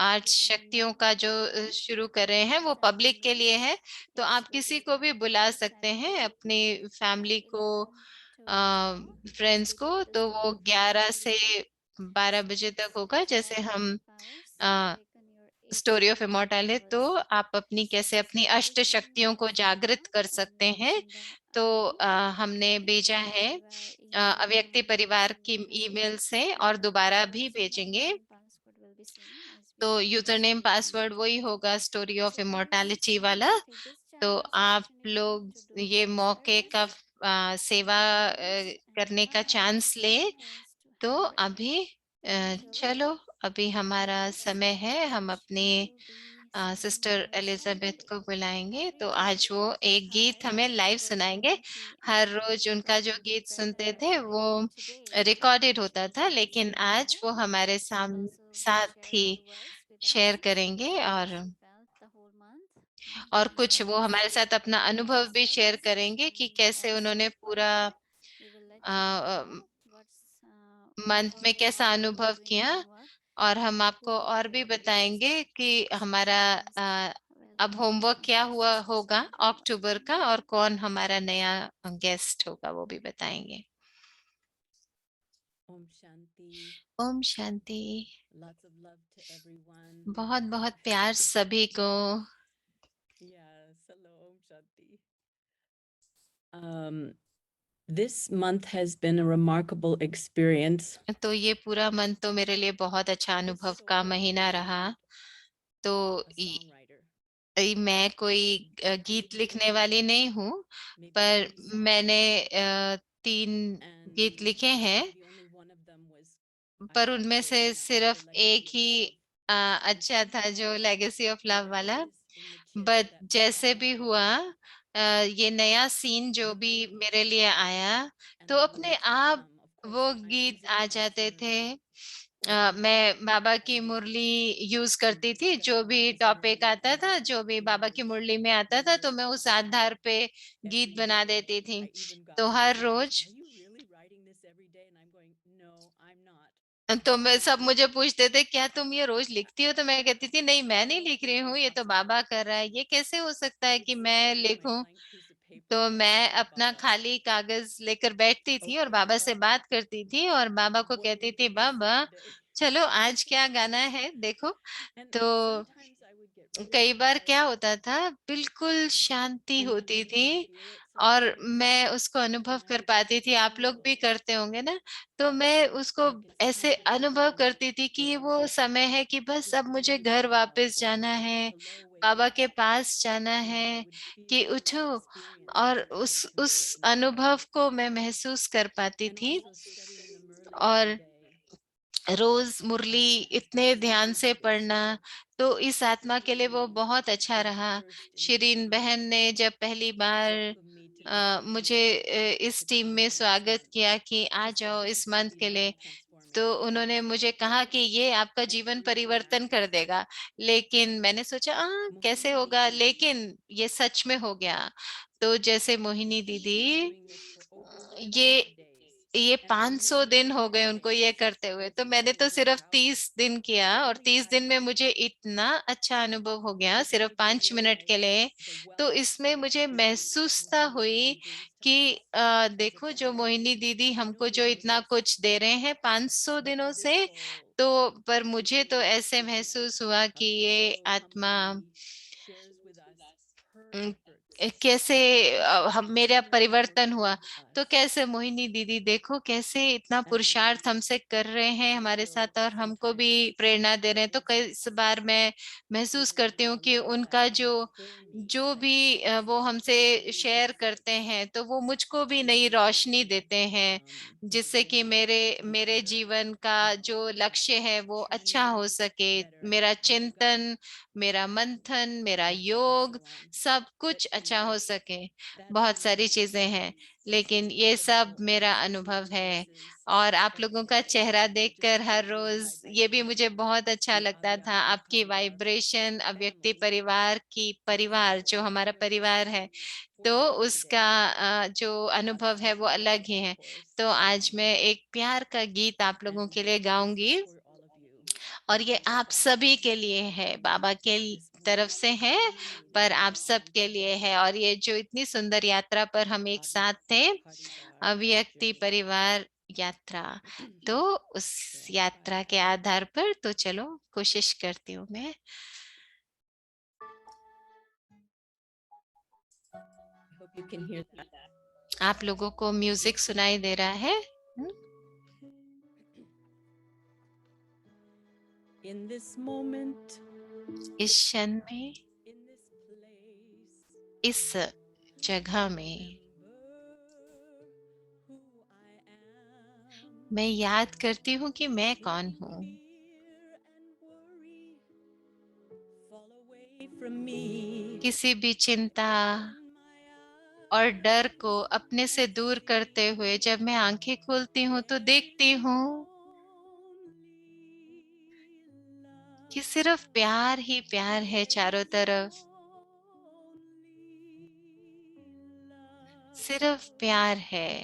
8 you can शक्तियों का जो come शुरू कर रहे हैं वो as and पब्लिक when के you लिए wish. है, तो It's आप किसी को भी located बुला every सकते हैं, Saturday अपनी फैमिली को, 11 to 12. Please फ्रेंड्स को। visit the तो वो studio for more 11 से information. 12 बजे तक It's होगा। जैसे Star हम Powers. A, Awaken your 8 story of spiritual immortal है, तो powers. आप अपनी कैसे अपनी अष्ट Registration शक्तियों को is जागृत now कर सकते हैं। in the तो link हमने in भेजा Avyakti है Parivar email अव्यक्ति and परिवार also की message. ईमेल से, और दोबारा भी Username and भेजेंगे। password will be same as तो before. User name Story of password वही Immortality. होगा, story of So please immortality वाला। take this तो chance and आप opportunity लोग to do ये the मौके का service सेवा for others and करने का allow चांस ले। us to तो have अभी until चलो, अभी हमारा 8 समय है, हम अपनी to be singing sister our song Elizabeth today. को बुलाएंगे। Every तो day आज वो एक गीत I हमें लाइव go to सुनाएंगे। Gayatri हर and रोज उनका जो practice गीत सुनते together. थे वो And today रिकॉर्डेड होता she था, will लेकिन sing आज live वो हमारे and also साथ share he her words with share us, करेंगे, how और she felt the whole month और and कुछ what वो हमारे साथ अपना about the अनुभव भी शेयर service करेंगे कि and कैसे what's उन्होंने पूरा further. We will let you know what's month में further कैसा we will be अनुभव doing किया। and what और हम we आपको will और do भी next. बताएंगे कि So हमारा please अब welcome होमवर्क क्या our हुआ sister होगा Sandra one more अक्टूबर time. का, और कौन हमारा नया गेस्ट होगा वो भी बताएंगे। Om Shanti. Om Shanti. Lots of love to everyone. बहुत बहुत प्यार सभी को। Yes, hello, Om Shanti. This month has been a remarkable experience. तो ये पूरा मंथ तो मेरे लिए बहुत अच्छा अनुभव So का good महीना to रहा। meet तो a songwriter. मैं कोई गीत लिखने वाली नहीं हूँ, Maybe पर 3 songs, मैंने 3 and गीत लिखे हैं, maybe only one of them was पर I उनमें felt से good, and that was सिर्फ the Legacy एक of ही Love. अच्छा And था, जो somehow, legacy of love whatever वाला। it is in the chair but that जैसे song भी came हुआ, to, ये नया सीन जो the भी melody मेरे came, लिए आया, and तो the अपने words would आप come. Of course, वो I'm गीत using आ the जाते Harmony थे। Korwa मैं बाबा की and मुरली यूज we करती थी, discussed जो भी about this टॉपिक morning, आता and था, then जो भी बाबा की afterwards मुरली में आता we था, were तो मैं उस आधार पे गीत every बना day. देती थी। I even got तो some her emails. Rose Are you really writing this every day? And I'm going, no, I'm not. तो मैं, So सब मुझे पूछते थे क्या तुम ये रोज लिखती हो, तो मैं कहती थी नहीं, मैं I नहीं don't लिख रही think हूँ, it's ये तो possible. बाबा कर रहा है, ये कैसे हो सकता I है would कि sit मैं there with my लिखूं। blank piece of paper तो and मैं tell अपना Baba, खाली कागज लेकर बैठती थी और okay, बाबा से Baba, बात करती थी, और बाबा को what are कहती we थी, gonna बाबा sing today? चलो आज क्या गाना है देखो। And तो sometimes I would get really कई बार क्या quiet होता था, बिल्कुल शांति and I होती wouldn't थी, feel it और sometimes. मैं उसको अनुभव And I कर would पाती just थी, आप लोग भी feel करते होंगे ना। तो मैं उसको like it's time ऐसे to take अनुभव a करती break थी कि ये or वो समय है कि बस just अब मुझे maybe घर go out वापस or जाना say है, hello, wave बाबा के at पास जाना and है, I would कि feel that उठो। experience और as it would उस occur in my अनुभव body. को मैं महसूस कर पाती And थी। also studying the Murli every और day रोज मुरली इतने was ध्यान very से good पढ़ना, experience. तो इस आत्मा के लिए वो Shireen बहुत अच्छा was the रहा। first in this Shirin team बहन ने जब पहली to bar welcome me to this मुझे movement इस to टीम come में for this स्वागत month. किया कि आ She said, जाओ this इस is going to month be के लिए। very तो transformative. उन्होंने मुझे कहा कि ये आपका And जीवन for me, परिवर्तन कर देगा, लेकिन मैंने सोचा कैसे Mohini होगा, Didi लेकिन ये सच में हो गया। तो जैसे मोहिनी She's दीदी, been doing this for over ये 500 days. ये And for 500 me, दिन हो गए उनको ये करते हुए, तो मैंने तो was सिर्फ about 30 दिन किया, और 30 दिन में 25 मुझे days. इतना अच्छा अनुभव हो गया It सिर्फ made me 5 मिनट के realize लिए। the तो wealth इसमें मुझे that महसूसता Mohini हुई Didi brings to कि us as a देखो जो family. मोहिनी दीदी I know हमको you जो know इतना this, कुछ दे रहे हैं 500 but दिनों for this से। soul तो पर to मुझे तो really ऐसे experience महसूस हुआ how कि this ये soul comes आत्मा in, shares with us her efforts, कैसे pushes हम each मेरा and every one परिवर्तन हुआ। of us. तो कैसे मोहिनी दीदी देखो कैसे इतना And पुरुषार्थ हमसे कर रहे हैं I हमारे feel साथ, और हमको भी sometimes प्रेरणा दे रहे हैं। तो it's कई बार मैं महसूस even करती हूँ a कि love उनका that comes for me जो भी वो हमसे that really शेयर करते ignites हैं, तो वो मुझको भी नई रोशनी something देते हैं, जिससे कि within मेरे to be मेरे better, जीवन का जो that लक्ष्य है वो अच्छा हो training सके। better, मेरा yoga, चिंतन, मेरा मंथन, मेरा and so योग, on. सब But कुछ अच्छा हो सके। बहुत सारी चीजें हैं, लेकिन ये सब मेरा अनुभव है। और आप लोगों का चेहरा देखकर हर रोज ये भी मुझे बहुत अच्छा लगता था। आपकी वाइब्रेशन, अव्यक्ति परिवार की, परिवार जो हमारा परिवार है, तो उसका जो अनुभव है वो अलग ही है। तो आज मैं एक प्यार का गीत आप लोगों के लिए गाऊंगी, और ये आप सभी के लिए है, बाबा के तरफ से है, पर आप सब के लिए है। और ये जो इतनी सुंदर यात्रा पर हम एक साथ थे, अव्यक्ति परिवार यात्रा, तो उस यात्रा के आधार पर तो चलो कोशिश करती हूँ मैं। I hope you can hear that. आप लोगों को म्यूजिक सुनाई दे रहा है? In this moment, इस क्षण में, in this place, इस जगह में who I am. मैं याद करती हूँ कि मैं कौन हूँ। Fear and worry fall away from me. किसी भी चिंता My और डर को अपने से दूर करते हुए जब मैं आंखें खोलती हूँ तो देखती हूँ कि सिर्फ प्यार ही प्यार है चारों तरफ। सिर्फ प्यार है,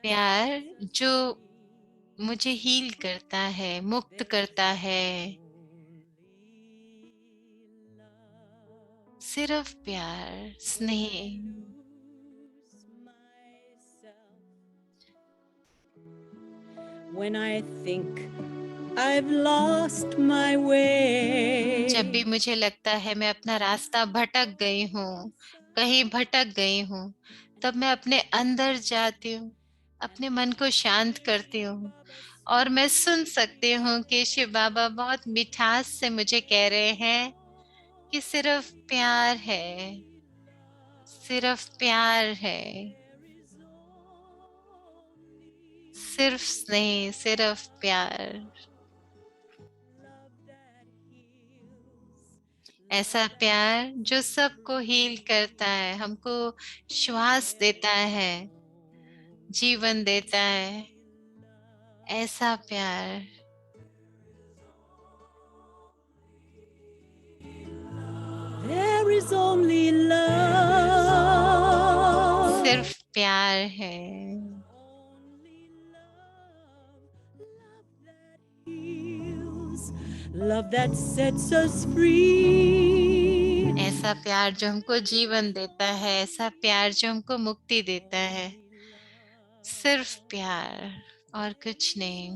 प्यार जो मुझे हील करता है, मुक्त करता है। सिर्फ प्यार, स्नेह। When I think I've lost my way, जब भी मुझे लगता है मैं अपना रास्ता भटक गई हूँ, कहीं भटक गई हूँ, तब मैं अपने अंदर जाती हूँ, अपने मन को शांत करती हूँ, और मैं सुन सकती हूँ कि शिव बाबा बहुत मिठास से मुझे कह रहे हैं कि सिर्फ प्यार है, सिर्फ प्यार है, सिर्फ स्नेह, सिर्फ प्यार। ऐसा प्यार जो सबको हील करता है, हमको श्वास देता है, जीवन देता है। ऐसा प्यार, there is only love. सिर्फ प्यार है। Only love, love that sets us free. ऐसा प्यार जो हमको जीवन देता है, ऐसा प्यार जो हमको मुक्ति देता है। सिर्फ प्यार और कुछ नहीं।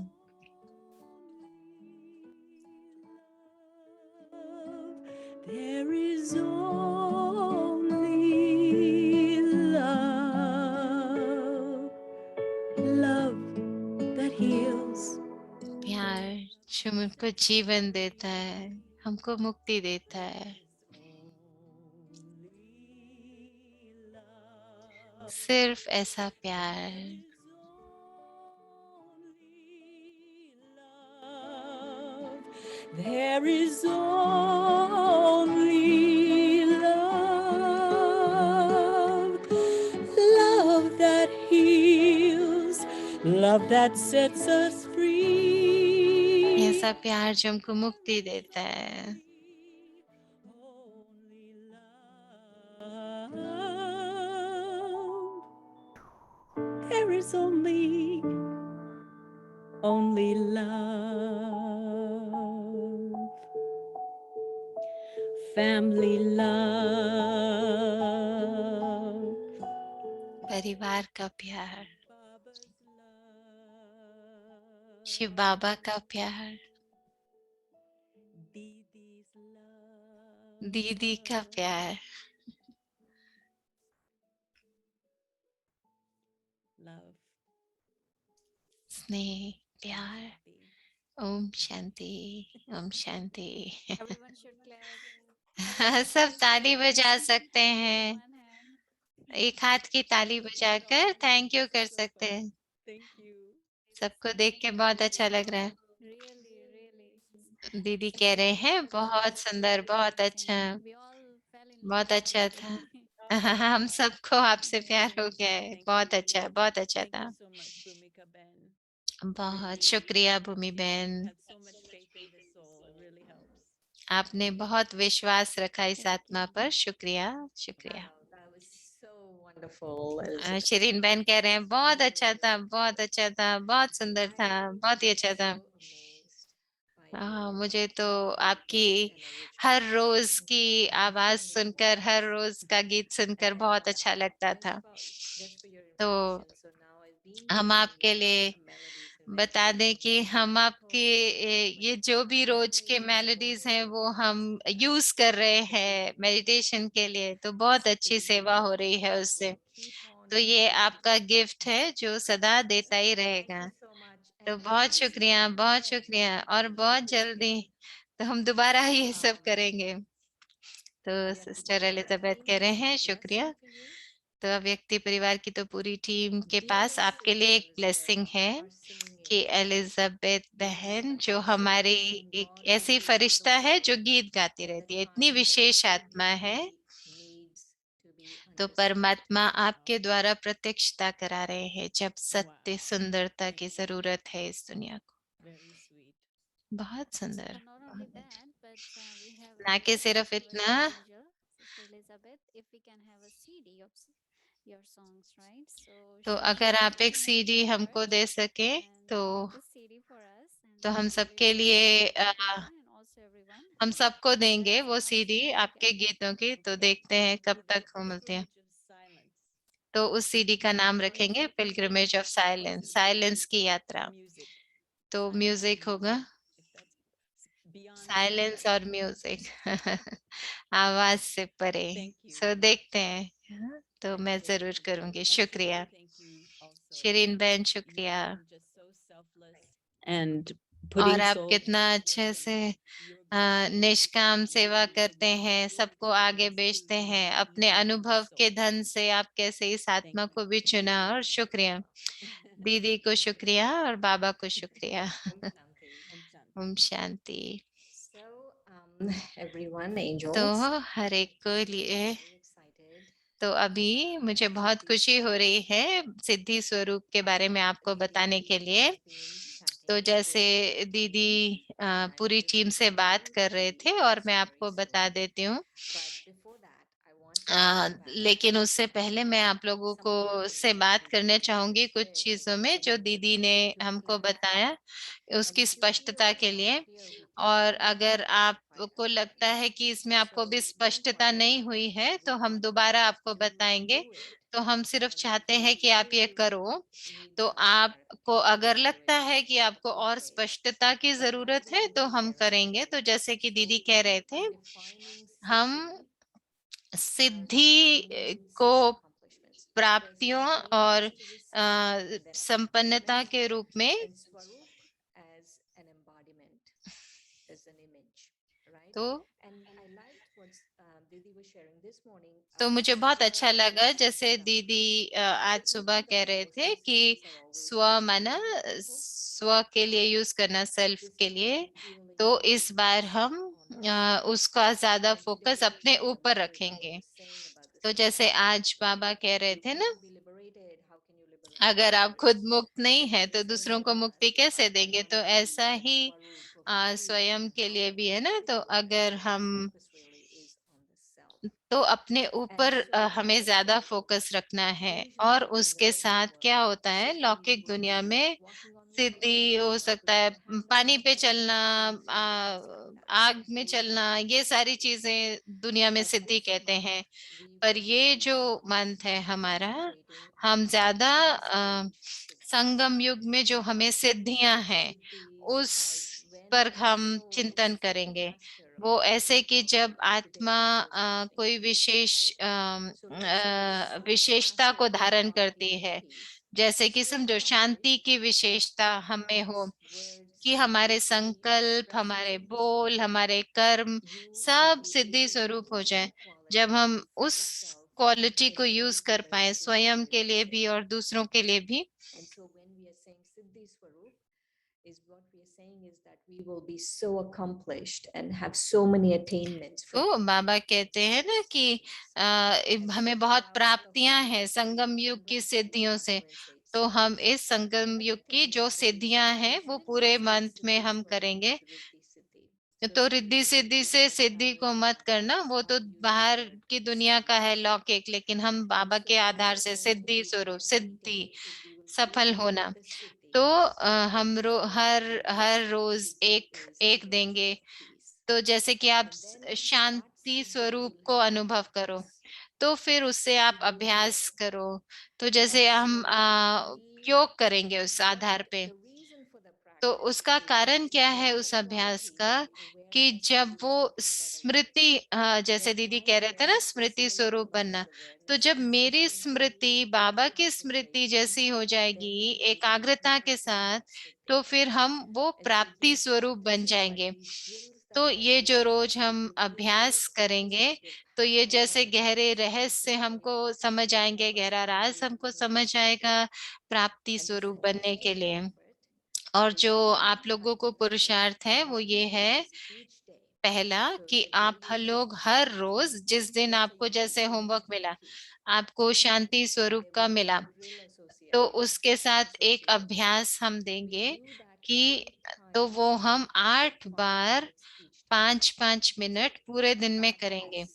There is only love, love that heals. प्यार जो हमको जीवन देता है, हमको मुक्ति देता है। सिर्फ ऐसा प्यार। There is only love, love that heals, love that sets us free. ऐसा प्यार जो हमको मुक्ति देता है। There is only love, family love, परिवार का प्यार, Baba's love, शिव बाबा का प्यार, Didi's love, दीदी का प्यार, love, स्नेह, प्यार। Om Shanti, Om Shanti. Everyone should clap. सब ताली बजा सकते हैं। One hand. एक हाथ की ताली बजाकर थैंक यू कर सकते हैं। Thank you. सबको देख के बहुत अच्छा लग रहा है। Really, really. दीदी कह रहे हैं बहुत सुंदर, बहुत अच्छा, We all fell in love बहुत with अच्छा you. था। हम सबको आपसे प्यार हो गया है। बहुत अच्छा, बहुत अच्छा Thank था। you so much, Bhumika Ben. बहुत Really, शुक्रिया भूमि बहन। you had so much faith in this soul. It really helps. आपने बहुत विश्वास रखा इस Thank आत्मा you. पर। शुक्रिया, शुक्रिया। Wow, that was so wonderful. Shirin बहन कह रहे हैं बहुत अच्छा था, बहुत अच्छा था, बहुत सुंदर था, बहुत ही अच्छा था। मुझे तो आपकी हर रोज की आवाज सुनकर, हर रोज का गीत सुनकर बहुत अच्छा लगता था। तो हम आपके लिए बता दें कि हम आपके ये जो भी रोज के मेलोडीज हैं वो हम यूज कर रहे हैं मेडिटेशन के लिए, तो बहुत अच्छी सेवा हो रही है उससे। तो ये आपका गिफ्ट है जो सदा देता ही रहेगा। तो बहुत शुक्रिया, बहुत शुक्रिया, और बहुत जल्दी तो हम दोबारा ये सब करेंगे। तो सिस्टर एलिजाबेथ कह रहे हैं शुक्रिया। तो अव्यक्ति परिवार की तो पूरी टीम के पास आपके लिए एक ब्लेसिंग है कि एलिजाबेथ बहन जो हमारी एक ऐसी फरिश्ता है जो गीत गाती रहती है, इतनी विशेष आत्मा है। तो परमात्मा आपके द्वारा प्रत्यक्षता करा रहे हैं जब सत्य सुंदरता की जरूरत है इस दुनिया को। Very sweet. बहुत सुंदर। Not only that, but we have ना कि सिर्फ requested इतना, Angel, Sister Elizabeth, if we can have a CD of your songs, right? So तो she अगर shared आप her एक mobile सीडी number हमको दे सके and तो make the CD for us, and तो हम we will सबके share लिए with Priya and also everyone. हम सबको Let देंगे us वो know how CD soon we आपके can have. गीतों की। तो देखते हैं कब तक वो मिलती है। Pilgrimage of silence. तो उस सीडी का नाम रखेंगे पिलग्रिमेज ऑफ साइलेंस, साइलेंस की यात्रा। Music. तो Silence म्यूजिक and होगा, music, if that's beyond silence silence. और म्यूजिक। आवाज से परे। Thank you. सो देखते हैं। हाँ, तो Thank मैं you, जरूर everyone. करूंगी। And शुक्रिया Shirin, thank you also. Shirin बहन, You've शुक्रिया। been just so selfless and putting और आप souls कितना अच्छे in से your glory. निष्काम सेवा Really करते connected हैं, your सबको आगे experience भेजते to हैं। अपने your अनुभव के soul. धन से आप कैसे इस आत्मा Thank को you. भी चुना, और शुक्रिया दीदी को, शुक्रिया, और बाबा को शुक्रिया। Om Shanti. Om Shanti. So, everyone, angels. तो हर एक को लिए तो अभी मुझे बहुत खुशी हो रही है सिद्धि स्वरूप के बारे में आपको बताने के लिए। तो जैसे दीदी पूरी टीम से बात कर रहे थे, और मैं आपको बता देती हूँ। लेकिन उससे पहले मैं आप लोगों को से बात करने चाहूंगी कुछ चीजों में जो दीदी ने हमको बताया, उसकी स्पष्टता के लिए। और अगर आपको लगता है कि इसमें आपको भी स्पष्टता नहीं हुई है तो हम दोबारा आपको बताएंगे। तो हम सिर्फ चाहते हैं कि आप ये करो। तो आपको अगर लगता है कि आपको और स्पष्टता की जरूरत है तो हम करेंगे। तो जैसे कि दीदी कह रहे थे, हम सिद्धि को प्राप्तियों और संपन्नता के रूप में, तो मुझे बहुत अच्छा लगा जैसे दीदी आज सुबह कह रहे थे कि स्व माना स्व के लिए यूज करना, सेल्फ के लिए। तो इस बार हम उसका ज्यादा फोकस अपने ऊपर रखेंगे। तो जैसे आज बाबा कह रहे थे ना, अगर आप खुद मुक्त नहीं है तो दूसरों को मुक्ति कैसे देंगे। तो ऐसा ही स्वयं के लिए भी है ना। तो अगर हम तो अपने ऊपर हमें ज्यादा फोकस रखना है। और उसके साथ क्या होता है लौकिक दुनिया में, सिद्धि हो सकता है पानी पे चलना, आग में चलना, ये सारी चीजें दुनिया में सिद्धि कहते हैं। पर ये जो मंथ है हमारा, हम ज्यादा संगम युग में जो हमें सिद्धियां हैं उस पर हम चिंतन करेंगे। वो ऐसे कि जब आत्मा कोई विशेष विशेषता को धारण करती है, जैसे कि समझो शांति की विशेषता हमें हो, कि हमारे संकल्प, हमारे बोल, हमारे कर्म सब सिद्धि स्वरूप हो जाए। जब हम उस क्वालिटी को यूज कर पाए स्वयं के लिए भी और दूसरों के लिए भी, is what we are saying is that we will be so accomplished and have so many attainments तो from बाबा कहते हैं ना कि हमें बहुत प्राप्तियां हैं संगम युग की सिद्धियों से, तो हम इस संगम युग की जो सिद्धियां हैं वो पूरे मंथ में हम करेंगे। तो रिद्धि सिद्धि से सिद्धि को मत करना, वो तो बाहर की दुनिया का है लौकिक, लेकिन हम बाबा के आधार से सिद्धि स्वरूप सिद्धि सफल होना। तो हम हर हर रोज एक एक देंगे। तो जैसे कि आप शांति स्वरूप को अनुभव करो, तो फिर उससे आप अभ्यास करो। तो जैसे हम योग करेंगे उस आधार पे, तो उसका कारण क्या है उस अभ्यास का, कि जब वो स्मृति, जैसे दीदी कह रहे थे ना स्मृति स्वरूप बनना, तो जब मेरी स्मृति बाबा की स्मृति जैसी हो जाएगी एकाग्रता के साथ, तो फिर हम वो प्राप्ति स्वरूप बन जाएंगे। तो ये जो रोज हम अभ्यास करेंगे, तो ये जैसे गहरे रहस्य हमको समझ आएंगे, गहरा राज हमको समझ आएगा प्राप्ति स्वरूप बनने के लिए। और जो आप लोगों को पुरुषार्थ है वो ये है, पहला कि आप लोग हर रोज जिस दिन आपको जैसे होमवर्क मिला, आपको शांति स्वरूप का मिला, तो उसके साथ एक अभ्यास हम देंगे कि तो वो हम 8 बार 5-5 मिनट पूरे दिन में करेंगे।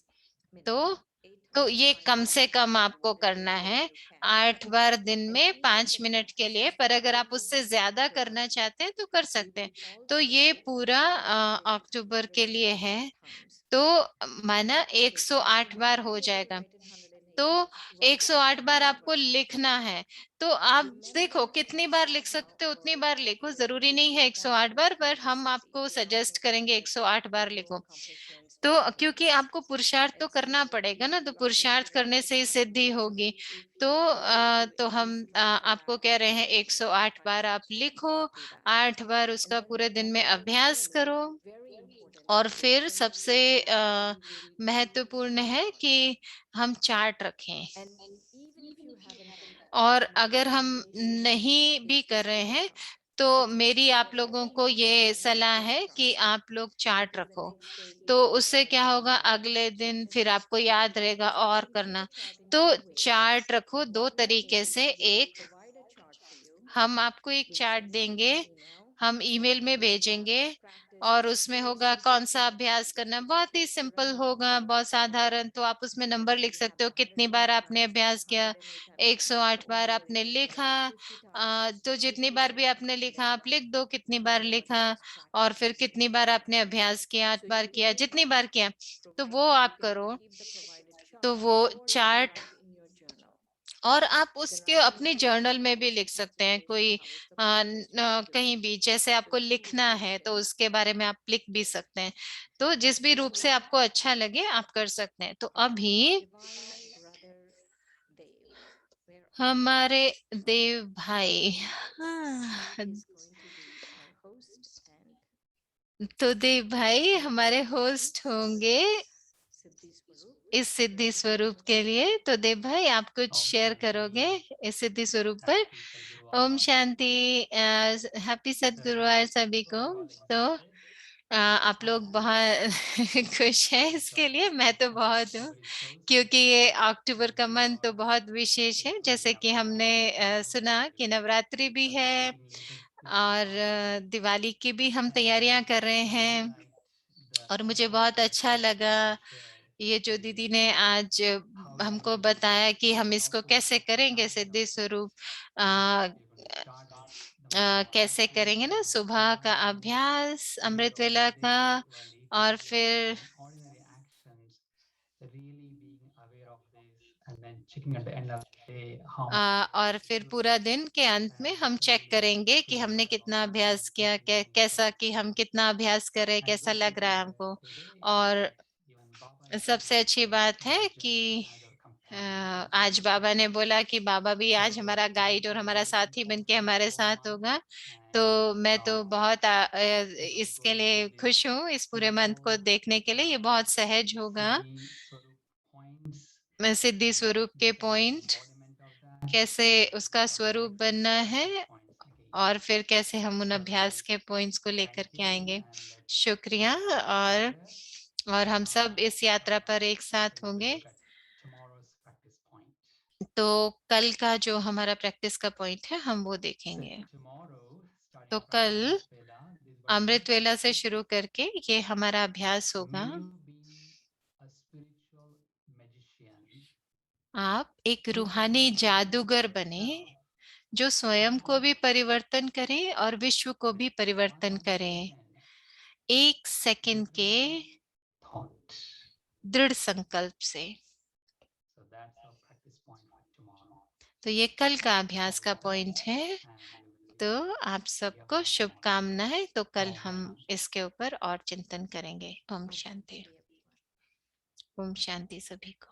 तो ये कम से कम आपको करना है 8 बार दिन में 5 मिनट के लिए, पर अगर आप उससे ज्यादा करना चाहते हैं तो कर सकते हैं। तो ये पूरा अक्टूबर के लिए है, तो माना 108 बार हो जाएगा। तो 108 बार आपको लिखना है, तो आप देखो कितनी बार लिख सकते हो उतनी बार लिखो, जरूरी नहीं है 108 बार, पर हम आपको सजेस्ट करेंगे 108 बार लिखो। तो क्योंकि आपको पुरुषार्थ तो करना पड़ेगा ना, तो पुरुषार्थ करने से ही सिद्धि होगी। तो हम आपको कह रहे हैं 108 बार आप लिखो, 8 बार उसका पूरे दिन में अभ्यास करो। और फिर सबसे महत्वपूर्ण है कि हम चार्ट रखें। और अगर हम नहीं भी कर रहे हैं, तो मेरी आप लोगों को ये सलाह है कि आप लोग चार्ट रखो। तो उससे क्या होगा, अगले दिन फिर आपको याद रहेगा और करना। तो चार्ट रखो दो तरीके से, एक हम आपको एक चार्ट देंगे, हम ईमेल में भेजेंगे, और उसमें होगा कौन सा अभ्यास करना, बहुत ही सिंपल होगा, बहुत साधारण। तो आप उसमें नंबर लिख सकते हो, कितनी बार आपने अभ्यास किया, 108 बार आपने लिखा, तो जितनी बार भी आपने लिखा आप लिख दो कितनी बार लिखा, और फिर कितनी बार आपने अभ्यास किया, 8 बार किया, जितनी बार किया, तो वो आप करो। तो वो चार्ट, और आप उसके अपने जर्नल में भी लिख सकते हैं, कोई कहीं भी जैसे आपको लिखना है तो उसके बारे में आप लिख भी सकते हैं। तो जिस भी रूप से आपको अच्छा लगे आप कर सकते हैं। तो अभी हमारे देव भाई, तो देव भाई हमारे होस्ट होंगे इस सिद्धि स्वरूप के लिए। तो देव भाई आप कुछ शेयर करोगे इस सिद्धि स्वरूप पर? ओम शांति, हैप्पी सद्गुरुवार सभी को। तो आप लोग बहुत खुश हैं इसके लिए, मैं तो बहुत हूँ, क्योंकि ये अक्टूबर का मंथ तो बहुत विशेष है। जैसे कि हमने सुना कि नवरात्रि भी है, और दिवाली की भी हम तैयारियां कर रहे हैं। और मुझे बहुत अच्छा लगा ये जो दीदी ने आज हमको बताया कि हम इसको कैसे करेंगे, सिद्धि स्वरूप कैसे करेंगे ना, सुबह का अभ्यास अमृत वेला का, और फिर और फिर पूरा दिन के अंत में हम चेक करेंगे कि हमने कितना अभ्यास किया, कैसा कि हम कितना अभ्यास कर रहे, कैसा लग रहा है हमको। और सबसे अच्छी बात है कि आज बाबा ने बोला कि बाबा भी आज हमारा गाइड और हमारा साथी बनके हमारे साथ होगा। तो मैं तो बहुत इसके लिए खुश हूँ, इस पूरे मंथ को देखने के लिए। ये बहुत सहज होगा, सिद्धि स्वरूप के पॉइंट कैसे उसका स्वरूप बनना है, और फिर कैसे हम उन अभ्यास के पॉइंट्स को लेकर के आएंगे। शुक्रिया। और हम सब इस यात्रा पर एक साथ होंगे। तो कल का जो हमारा प्रैक्टिस का पॉइंट है हम वो देखेंगे। तो कल अमृत वेला से शुरू करके ये हमारा अभ्यास होगा। आप एक रूहानी जादूगर बने जो स्वयं को भी परिवर्तन करें और विश्व को भी परिवर्तन करें, 1 सेकंड के दृढ़ संकल्प से। तो ये कल का अभ्यास का पॉइंट है। तो आप सबको शुभकामनाएं। तो कल हम इसके ऊपर और चिंतन करेंगे। ओम शांति। ओम शांति सभी को।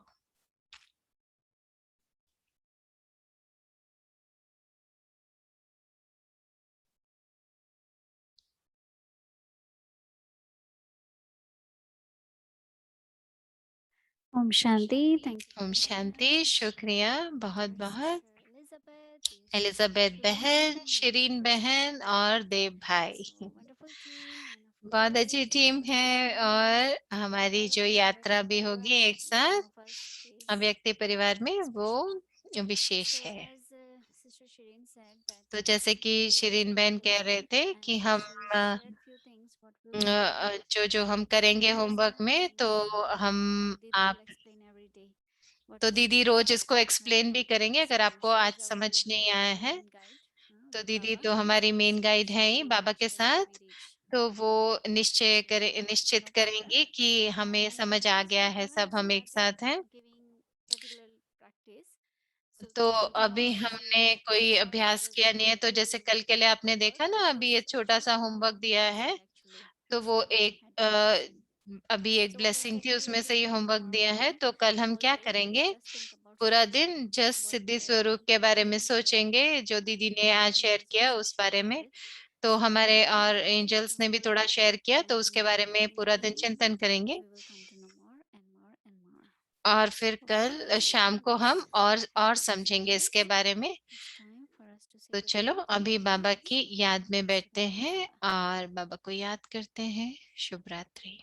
Om Shanti. Thank you. Om very Shanti. much. शुक्रिया बहुत Dear बहुत। Sister Elizabeth, dear Elizabeth Sister बहन, Shirin, शिरीन dear बहन और देव भाई, So wonderful team, and of बहुत course, अच्छी this टीम is है। Shubham और and हमारी Elizabeth, जो our यात्रा Avyakti भी Parivar, होगी एक each one साथ of us is अव्यक्ति परिवार में, वो special. विशेष So है। as Sister Shirin said that तो जैसे कि today is शिरीन बहन homework कह रहे day, थे कि and हम she shared few things what we'll be doing. जो जो हम So करेंगे this होमवर्क time में, तो हम Didi will आप explain every day what तो we'll दीदी be रोज doing, इसको एक्सप्लेन right? भी करेंगे। So अगर आपको she आज is our समझ नहीं आया है main guide, तो with दीदी Baba. तो हमारी मेन So गाइड है she ही will बाबा के make sure that साथ। we reach. तो वो निश्चय So निश्चित no problem. करेंगी कि हमें And समझ आ once गया we है, gonna सब हम एक started साथ हैं। giving particular practice. So तो अभी because हमने कोई some अभ्यास Lizabeth किया नहीं है। तो जैसे कल के लिए आपने देखा ना, अभी ये because छोटा she सा could होमवर्क not दिया है। attend actually, तो which वो Baba एक had mentioned. अभी एक So what we'll blessing be थी, doing उसमें से ये today and होमवर्क tomorrow दिया है। day, तो कल हम whole क्या day, करेंगे, just think about पूरा something दिन जस्ट what सिद्धि स्वरूप के बारे में Shirin shared, सोचेंगे, जो and दीदी ने आज शेयर angels किया also उस बारे में। shared. तो So हमारे और today एंजल्स ने भी tomorrow थोड़ा शेयर किया, तो उसके and बारे में पूरा दिन evening चिंतन करेंगे। we will come to know more and more and more. और फिर Okay, कल so शाम को हम और dear समझेंगे इसके friends, बारे में। it's time for us to say तो चलो goodbye. अभी बाबा की याद में बैठते हैं Swastika. और बाबा को याद करते हैं। शुभ रात्रि।